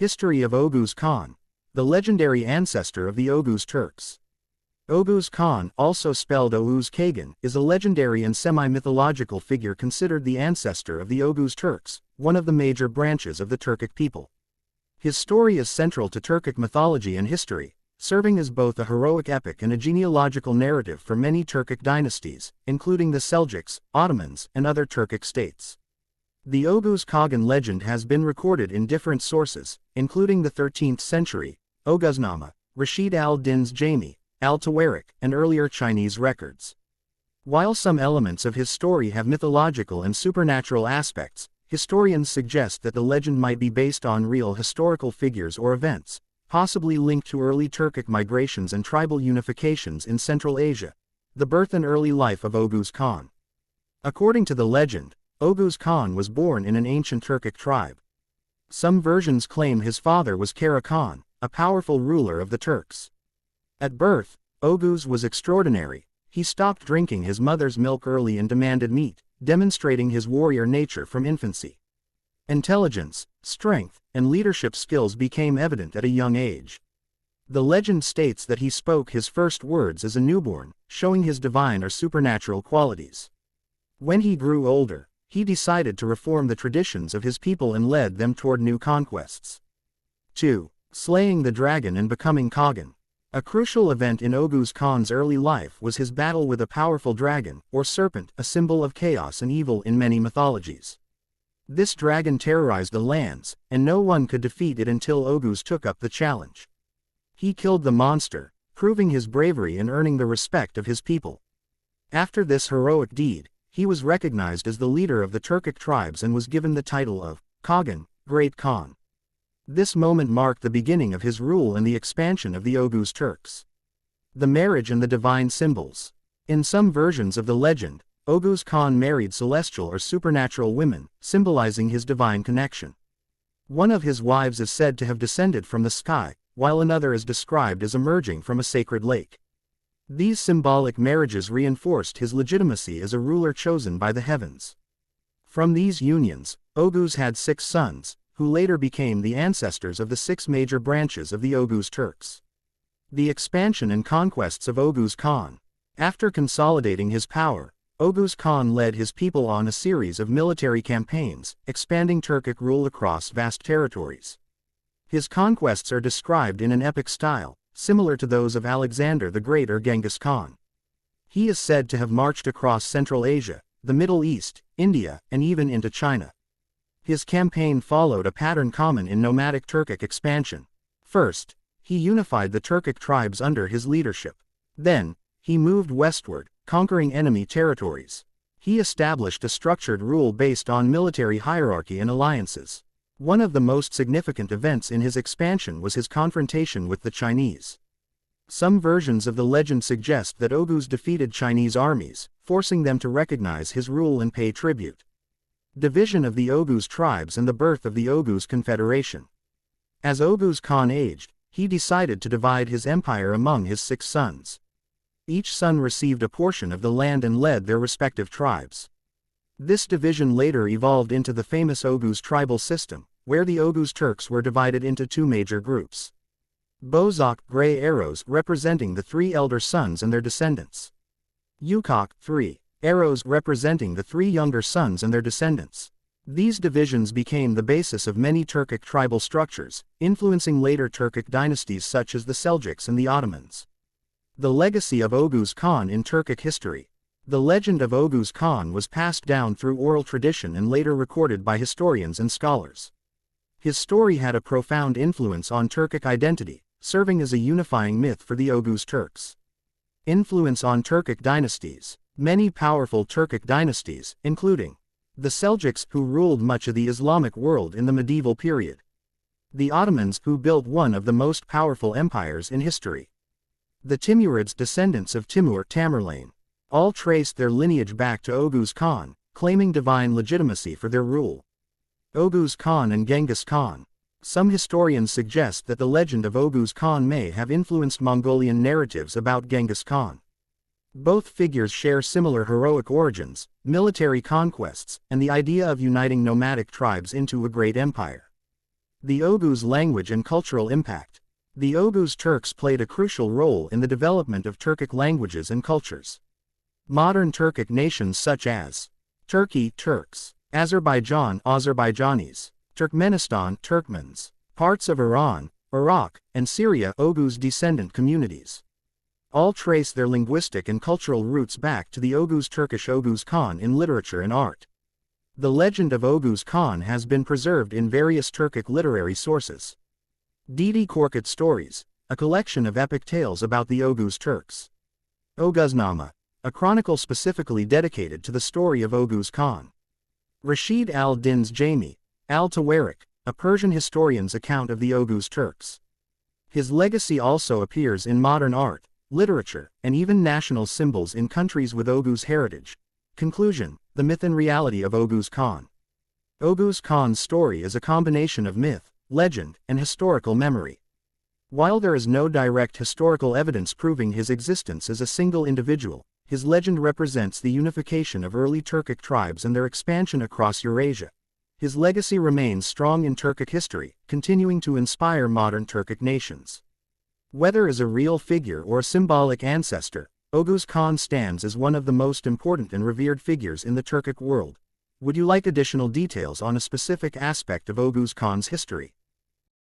History of Oghuz Khan, the legendary ancestor of the Oghuz Turks. Oghuz Khan, also spelled Oghuz Kagan, is a legendary and semi-mythological figure considered the ancestor of the Oghuz Turks, one of the major branches of the Turkic people. His story is central to Turkic mythology and history, serving as both a heroic epic and a genealogical narrative for many Turkic dynasties, including the Seljuks, Ottomans, and other Turkic states. The Oghuz Kagan legend has been recorded in different sources, including the 13th century, Oghuznama, Rashid al-Din's Jami, al-Tawarik, and earlier Chinese records. While some elements of his story have mythological and supernatural aspects, historians suggest that the legend might be based on real historical figures or events, possibly linked to early Turkic migrations and tribal unifications in Central Asia. The birth and early life of Oghuz Khan. According to the legend, Oghuz Khan was born in an ancient Turkic tribe. Some versions claim his father was Kara Khan, a powerful ruler of the Turks. At birth, Oghuz was extraordinary. He stopped drinking his mother's milk early and demanded meat, demonstrating his warrior nature from infancy. Intelligence, strength, and leadership skills became evident at a young age. The legend states that he spoke his first words as a newborn, showing his divine or supernatural qualities. When he grew older, he decided to reform the traditions of his people and led them toward new conquests. 2. Slaying the dragon and becoming Kagan. A crucial event in Oghuz Khan's early life was his battle with a powerful dragon, or serpent, a symbol of chaos and evil in many mythologies. This dragon terrorized the lands, and no one could defeat it until Oghuz took up the challenge. He killed the monster, proving his bravery and earning the respect of his people. After this heroic deed, he was recognized as the leader of the Turkic tribes and was given the title of Kagan, Great Khan. This moment marked the beginning of his rule and the expansion of the Oghuz Turks. The marriage and the divine symbols. In some versions of the legend, Oghuz Khan married celestial or supernatural women, symbolizing his divine connection. One of his wives is said to have descended from the sky, while another is described as emerging from a sacred lake. These symbolic marriages reinforced his legitimacy as a ruler chosen by the heavens. From these unions, Oghuz had 6 sons, who later became the ancestors of the 6 major branches of the Oghuz Turks. The expansion and conquests of Oghuz Khan. After consolidating his power, Oghuz Khan led his people on a series of military campaigns, expanding Turkic rule across vast territories. His conquests are described in an epic style, similar to those of Alexander the Great or Genghis Khan. He is said to have marched across Central Asia, the Middle East, India, and even into China. His campaign followed a pattern common in nomadic Turkic expansion. First, he unified the Turkic tribes under his leadership. Then, he moved westward, conquering enemy territories. He established a structured rule based on military hierarchy and alliances. One of the most significant events in his expansion was his confrontation with the Chinese. Some versions of the legend suggest that Oghuz defeated Chinese armies, forcing them to recognize his rule and pay tribute. Division of the Oghuz tribes and the birth of the Oghuz Confederation. As Oghuz Khan aged, he decided to divide his empire among his 6 sons. Each son received a portion of the land and led their respective tribes. This division later evolved into the famous Oghuz tribal system, where the Oghuz Turks were divided into 2 major groups. Bozok, gray arrows representing the 3 elder sons and their descendants. Yukok, 3 arrows representing the 3 younger sons and their descendants. These divisions became the basis of many Turkic tribal structures, influencing later Turkic dynasties such as the Seljuks and the Ottomans. The legacy of Oghuz Khan in Turkic history. The legend of Oghuz Khan was passed down through oral tradition and later recorded by historians and scholars. His story had a profound influence on Turkic identity, serving as a unifying myth for the Oghuz Turks. Influence on Turkic dynasties. Many powerful Turkic dynasties, including the Seljuks, who ruled much of the Islamic world in the medieval period. The Ottomans, who built one of the most powerful empires in history. The Timurids, descendants of Timur Tamerlane, all traced their lineage back to Oghuz Khan, claiming divine legitimacy for their rule. Oghuz Khan and Genghis Khan. Some historians suggest that the legend of Oghuz Khan may have influenced Mongolian narratives about Genghis Khan. Both figures share similar heroic origins, military conquests, and the idea of uniting nomadic tribes into a great empire. The Oghuz language and cultural impact. The Oghuz Turks played a crucial role in the development of Turkic languages and cultures. Modern Turkic nations such as Turkey, Turks; Azerbaijan, Azerbaijanis; Turkmenistan, Turkmens; parts of Iran, Iraq, and Syria, Oghuz descendant communities, all trace their linguistic and cultural roots back to the Oghuz Turkish Oghuz Khan in literature and art. The legend of Oghuz Khan has been preserved in various Turkic literary sources. Dede Korkut Stories, a collection of epic tales about the Oghuz Turks. Oghuznama, a chronicle specifically dedicated to the story of Oghuz Khan. Rashid al-Din's Jami al-Tawarik, a Persian historian's account of the Oghuz Turks. His legacy also appears in modern art, literature, and even national symbols in countries with Oghuz heritage. Conclusion: the myth and reality of Oghuz Khan. Oghuz Khan's story is a combination of myth, legend, and historical memory. While there is no direct historical evidence proving his existence as a single individual, his legend represents the unification of early Turkic tribes and their expansion across Eurasia. His legacy remains strong in Turkic history, continuing to inspire modern Turkic nations. Whether as a real figure or a symbolic ancestor, Oghuz Khan stands as one of the most important and revered figures in the Turkic world. Would you like additional details on a specific aspect of Oghuz Khan's history?